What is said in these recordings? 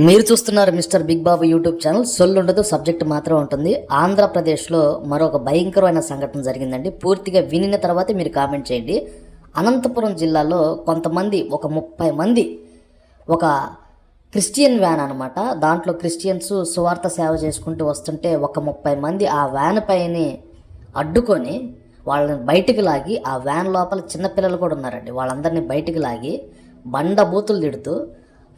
మీరు చూస్తున్నారు mister big బాబు YouTube channel. సొల్లు ఉండదు, సబ్జెక్ట్ మాత్రం ఉంటుంది. ఆంధ్రప్రదేశ్లో మరొక భయంకరమైన సంఘటన జరిగిందండి. పూర్తిగా వినిన తర్వాతే మీరు కామెంట్ చేయండి. అనంతపురం జిల్లాలో కొంతమంది, ఒక 30 మంది, ఒక క్రిస్టియన్ వ్యాన్ అనమాట. దాంట్లో క్రిస్టియన్స్ సువార్త సేవ చేసుకుంటూ వస్తుంటే ఒక 30 మంది ఆ వ్యాన్ పైన అడ్డుకొని వాళ్ళని బయటికి లాగి, ఆ వ్యాన్ లోపల చిన్నపిల్లలు కూడా ఉన్నారండి, వాళ్ళందరినీ బయటికి లాగి బండ బూతులు తిడుతూ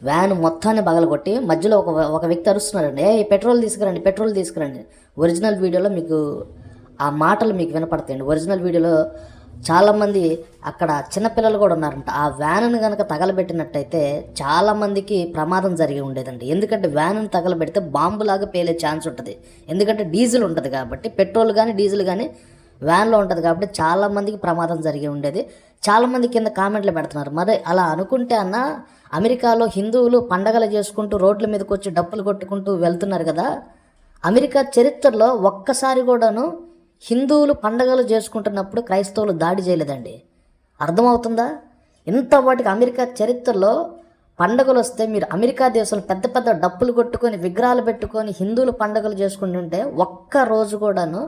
వ్యాన్ మొత్తాన్ని పగలగొట్టి మధ్యలో ఒక వ్యక్తి అరుస్తున్నారండి, పెట్రోల్ తీసుకురండి, పెట్రోల్ తీసుకురండి. ఒరిజినల్ వీడియోలో మీకు ఆ మాటలు మీకు వినపడతాయండి. ఒరిజినల్ వీడియోలో చాలామంది అక్కడ చిన్నపిల్లలు కూడా ఉన్నారంట. ఆ వ్యాన్ను కనుక తగలబెట్టినట్టయితే చాలామందికి ప్రమాదం జరిగి ఉండేదండి. ఎందుకంటే వ్యాన్ను తగలబెడితే బాంబులాగా పేలే ఛాన్స్ ఉంటుంది. ఎందుకంటే డీజిల్ ఉంటుంది కాబట్టి, పెట్రోల్ కానీ డీజిల్ కానీ వ్యాన్లో ఉంటుంది కాబట్టి చాలామందికి ప్రమాదం జరిగి ఉండేది. చాలామంది కింద కామెంట్లు పెడుతున్నారు, మరి అలా అనుకుంటే అన్న అమెరికాలో హిందువులు పండగలు చేసుకుంటూ రోడ్ల మీదకి వచ్చి డప్పులు కొట్టుకుంటూ వెళ్తున్నారు కదా, అమెరికా చరిత్రలో ఒక్కసారి కూడాను హిందువులు పండగలు చేసుకుంటున్నప్పుడు క్రైస్తవులు దాడి చేయలేదండి. అర్థమవుతుందా? ఇంత వాటికి అమెరికా చరిత్రలో పండుగలు వస్తే మీరు అమెరికా దేశంలో పెద్ద పెద్ద డప్పులు కొట్టుకొని విగ్రహాలు పెట్టుకొని హిందువులు పండుగలు చేసుకుంటుంటే ఒక్క రోజు కూడాను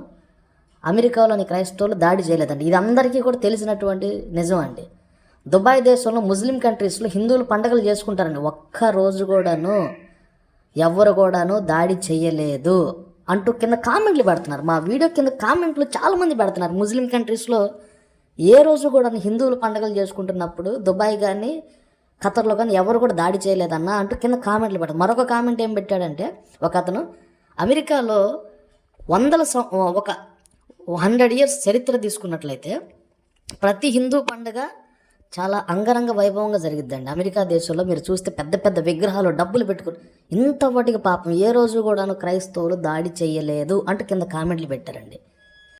అమెరికాలోని క్రైస్తవులు దాడి చేయలేదండి. ఇది అందరికీ కూడా తెలిసినటువంటి నిజం అండి. దుబాయ్ దేశంలో ముస్లిం కంట్రీస్లో హిందువులు పండుగలు చేసుకుంటారండి. ఒక్క రోజు కూడాను ఎవరు కూడాను దాడి చేయలేదు అంటూ కింద కామెంట్లు పెడుతున్నారు. మా వీడియో కింద కామెంట్లు చాలామంది పెడుతున్నారు. ముస్లిం కంట్రీస్లో ఏ రోజు కూడా హిందువులు పండుగలు చేసుకుంటున్నప్పుడు దుబాయ్ కానీ ఖతర్లో కానీ ఎవరు కూడా దాడి చేయలేదన్నా అంటూ కింద కామెంట్లు పెట్టారు. మరొక కామెంట్ ఏం పెట్టాడంటే, ఒక అతను అమెరికాలో ఒక 100 years చరిత్ర తీసుకున్నట్లయితే ప్రతి హిందూ పండుగ చాలా అంగరంగ వైభవంగా జరిగిద్దండి. అమెరికా దేశంలో మీరు చూస్తే పెద్ద పెద్ద విగ్రహాలు డబ్బులు పెట్టుకుని ఇంత వాటికి పాపం ఏ రోజు కూడాను క్రైస్తవులు దాడి చేయలేదు అంటూ కింద కామెంట్లు పెట్టారండి.